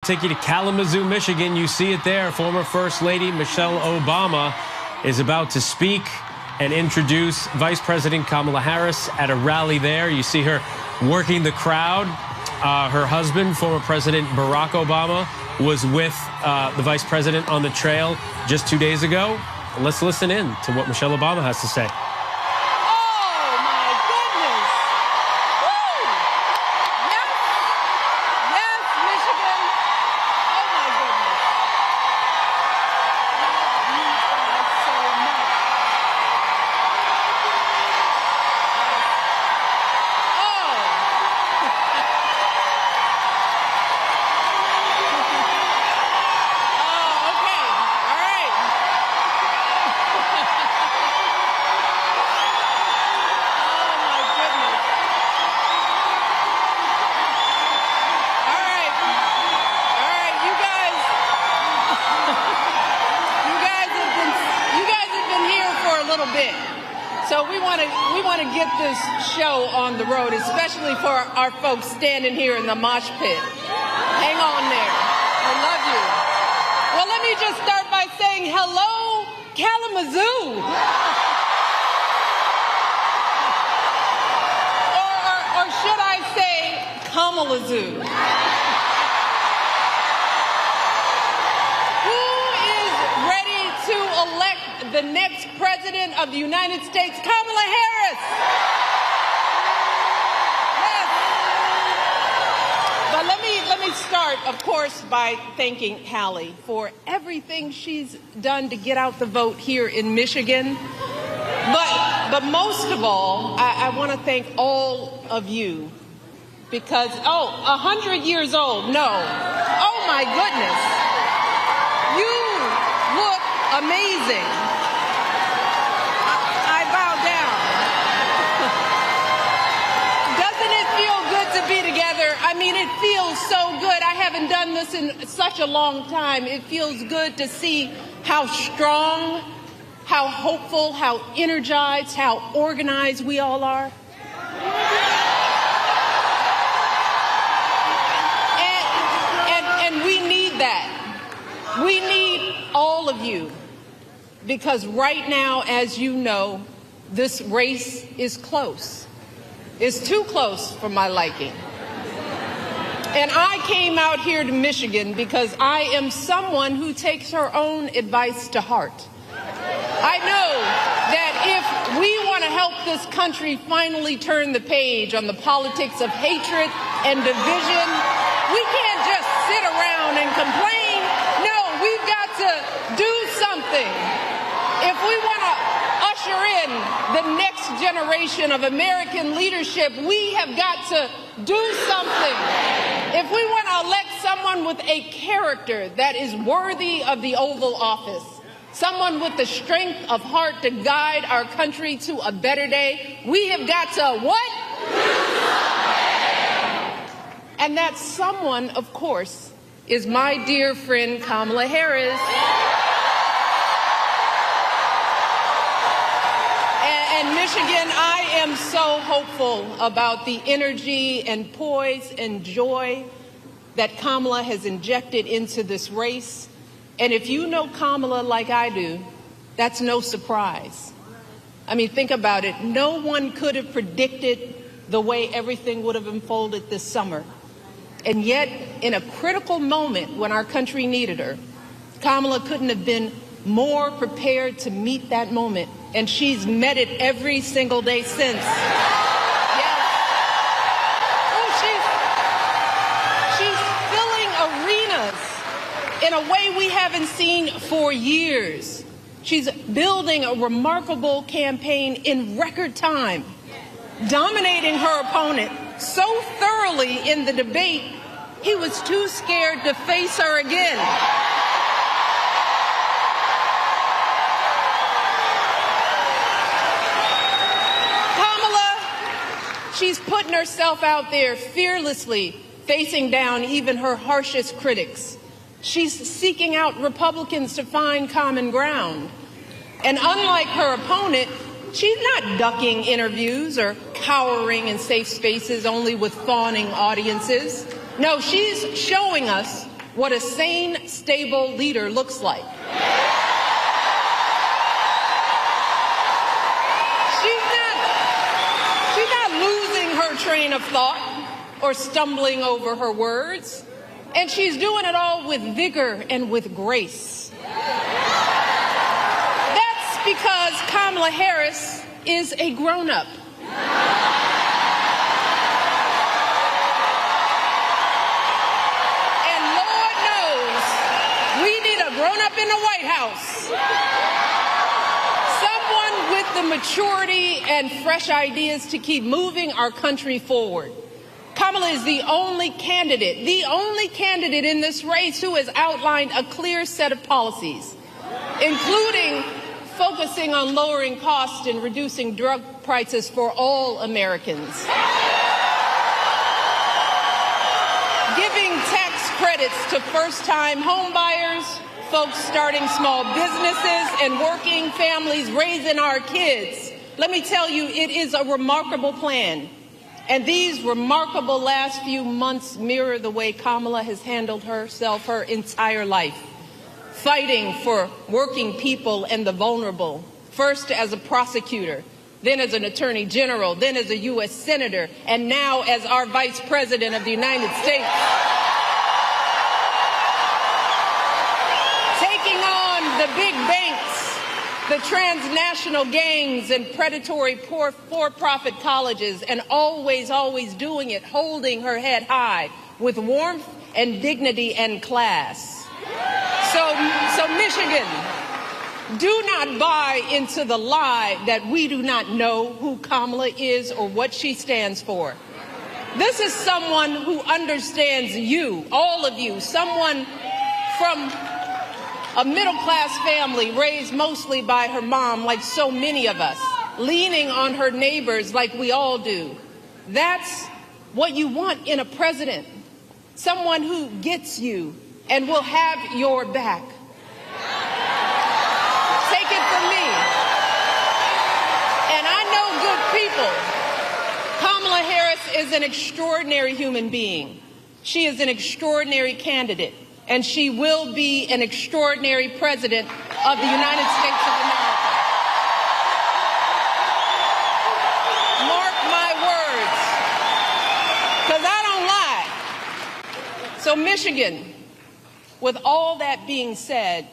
take you to Kalamazoo, Michigan. You see it there. Former First Lady Michelle Obama is about to speak and introduce Vice President Kamala Harris at a rally there. You see her working the crowd. Her husband, former President Barack Obama, was with the Vice President on the trail just 2 days ago. Let's listen in to what Michelle Obama has to say. So we want to get this show on the road, especially for our folks standing here in the mosh pit. Hang on there. I love you. Well, let me just start by saying hello, Kalamazoo. Or should I say Kamalazoo? The next president of the United States, Kamala Harris. Yes. But let me start, of course, by thanking Hallie for everything she's done to get out the vote here in Michigan. But most of all, I want to thank all of you because, 100 years old, no. Oh, my goodness. You look amazing. Be together. I mean, it feels so good. I haven't done this in such a long time. It feels good to see how strong, how hopeful, how energized, how organized we all are. And we need that. We need all of you because right now, as you know, this race is close. It's too close for my liking. And I came out here to Michigan because I am someone who takes her own advice to heart. I know that if we want to help this country finally turn the page on the politics of hatred and division, we can't just sit around and complain. No, we've got to do something. If we want to usher in the next generation of American leadership, we have got to do something. If we want to elect someone with a character that is worthy of the Oval Office, someone with the strength of heart to guide our country to a better day, we have got to what? And that someone, of course, is my dear friend Kamala Harris. And Michigan, I am so hopeful about the energy and poise and joy that Kamala has injected into this race. And if you know Kamala like I do, that's no surprise. I mean, think about it. No one could have predicted the way everything would have unfolded this summer. And yet, in a critical moment when our country needed her, Kamala couldn't have been more prepared to meet that moment. And she's met it every single day since. Yes. Oh, she's filling arenas in a way we haven't seen for years. She's building a remarkable campaign in record time, dominating her opponent so thoroughly in the debate, he was too scared to face her again. She's putting herself out there fearlessly, facing down even her harshest critics. She's seeking out Republicans to find common ground. And unlike her opponent, she's not ducking interviews or cowering in safe spaces only with fawning audiences. No, she's showing us what a sane, stable leader looks like. She's not losing her train of thought or stumbling over her words, and she's doing it all with vigor and with grace. That's because Kamala Harris is a grown-up. And Lord knows we need a grown-up in the White House. Someone with the maturity and fresh ideas to keep moving our country forward. Kamala is the only candidate in this race who has outlined a clear set of policies, including focusing on lowering costs and reducing drug prices for all Americans, giving tax credits to first-time home buyers, folks starting small businesses, and working families raising our kids. Let me tell you, it is a remarkable plan. And these remarkable last few months mirror the way Kamala has handled herself her entire life, fighting for working people and the vulnerable, first as a prosecutor, then as an attorney general, then as a U.S. senator, and now as our vice president of the United States. Taking on the big banks, the transnational gangs and predatory for-profit colleges, and always doing it, holding her head high with warmth and dignity and class. So Michigan, do not buy into the lie that we do not know who Kamala is or what she stands for. This is someone who understands you, all of you, someone from a middle-class family raised mostly by her mom, like so many of us, leaning on her neighbors like we all do. That's what you want in a president, someone who gets you and will have your back. Take it from me. And I know good people. Kamala Harris is an extraordinary human being. She is an extraordinary candidate. And she will be an extraordinary president of the United States of America. Mark my words, because I don't lie. So Michigan, with all that being said,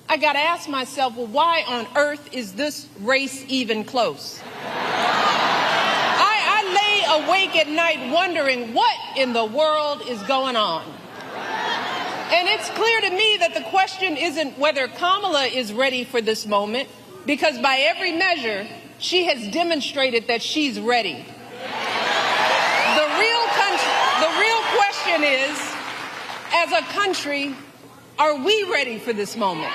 I got to ask myself, well, why on earth is this race even close? I lay awake at night wondering what in the world is going on. And it's clear to me that the question isn't whether Kamala is ready for this moment, because by every measure, she has demonstrated that she's ready. The real question is, as a country, are we ready for this moment?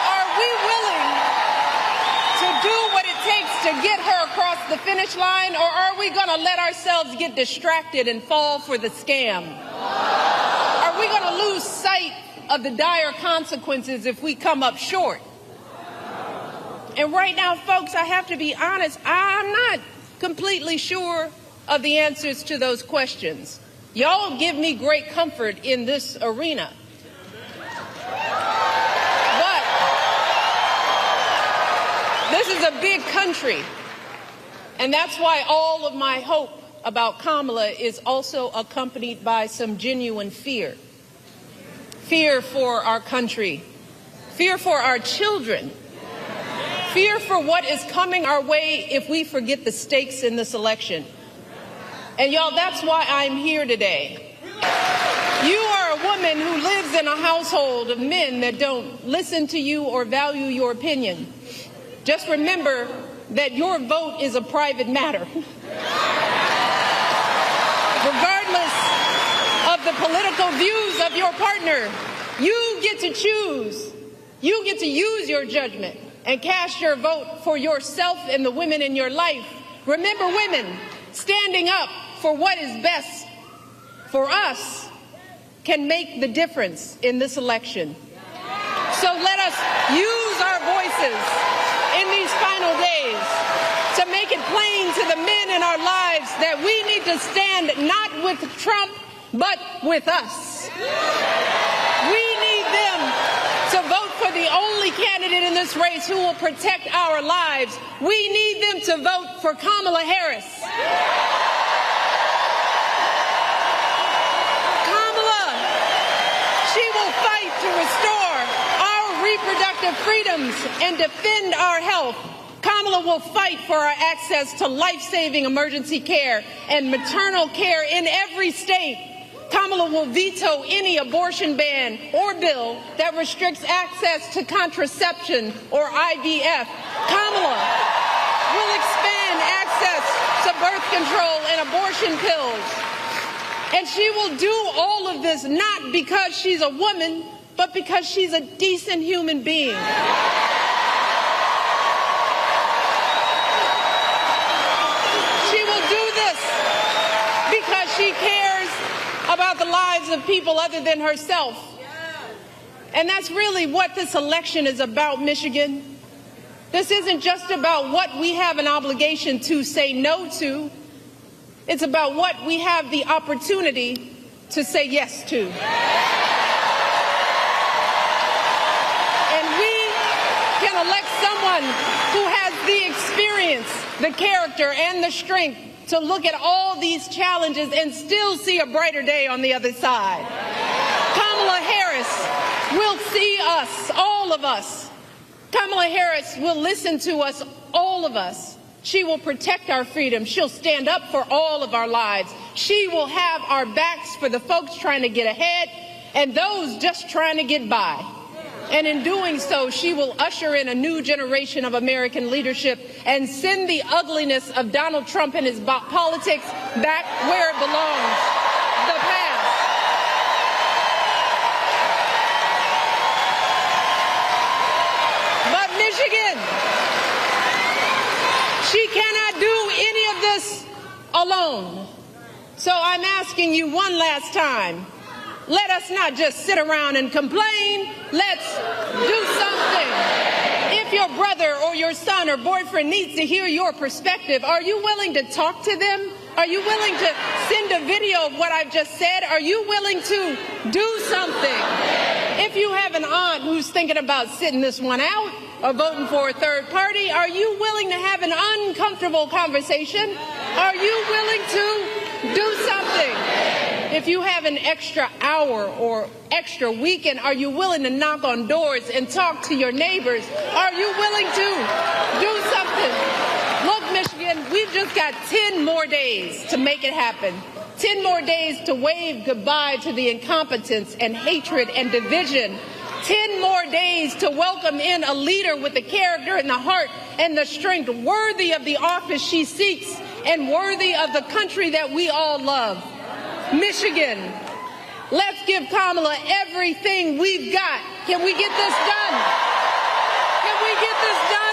Are we willing to do what it takes to get her across the finish line, or are we going to let ourselves get distracted and fall for the scam? Are we going to lose sight of the dire consequences if we come up short? And right now, folks, I have to be honest, I'm not completely sure of the answers to those questions. Y'all give me great comfort in this arena. But this is a big country. And that's why all of my hope about Kamala is also accompanied by some genuine fear. Fear for our country. Fear for our children. Fear for what is coming our way if we forget the stakes in this election. And y'all, that's why I'm here today. You are a woman who lives in a household of men that don't listen to you or value your opinion. Just remember that your vote is a private matter. Regardless of the political views of your partner, you get to choose. You get to use your judgment and cast your vote for yourself and the women in your life. Remember, women, standing up for what is best for us can make the difference in this election. So let us use our voices in these final days to make it plain to the men in in our lives that we need to stand not with Trump, but with us. We need them to vote for the only candidate in this race who will protect our lives. We need them to vote for Kamala Harris. Kamala, she will fight to restore our reproductive freedoms and defend our health. Kamala will fight for our access to life-saving emergency care and maternal care in every state. Kamala will veto any abortion ban or bill that restricts access to contraception or IVF. Kamala will expand access to birth control and abortion pills. And she will do all of this not because she's a woman, but because she's a decent human being. She will do this because she cares about the lives of people other than herself. And that's really what this election is about, Michigan. This isn't just about what we have an obligation to say no to. It's about what we have the opportunity to say yes to. And we can elect someone who has the experience, the character, and the strength to look at all these challenges and still see a brighter day on the other side. Kamala Harris will see us, all of us. Kamala Harris will listen to us, all of us. She will protect our freedom. She'll stand up for all of our lives. She will have our backs for the folks trying to get ahead and those just trying to get by. And in doing so, she will usher in a new generation of American leadership and send the ugliness of Donald Trump and his politics back where it belongs, the past. But Michigan, she cannot do any of this alone. So I'm asking you one last time. Let us not just sit around and complain. Let's do something. If your brother or your son or boyfriend needs to hear your perspective, are you willing to talk to them? Are you willing to send a video of what I've just said? Are you willing to do something? If you have an aunt who's thinking about sitting this one out or voting for a third party, are you willing to have an uncomfortable conversation? Are you willing to do something? If you have an extra hour or extra weekend, are you willing to knock on doors and talk to your neighbors? Are you willing to do something? Look, Michigan, we've just got 10 more days to make it happen. 10 more days to wave goodbye to the incompetence and hatred and division. 10 more days to welcome in a leader with the character and the heart and the strength worthy of the office she seeks and worthy of the country that we all love. Michigan, let's give Kamala everything we've got. Can we get this done? Can we get this done?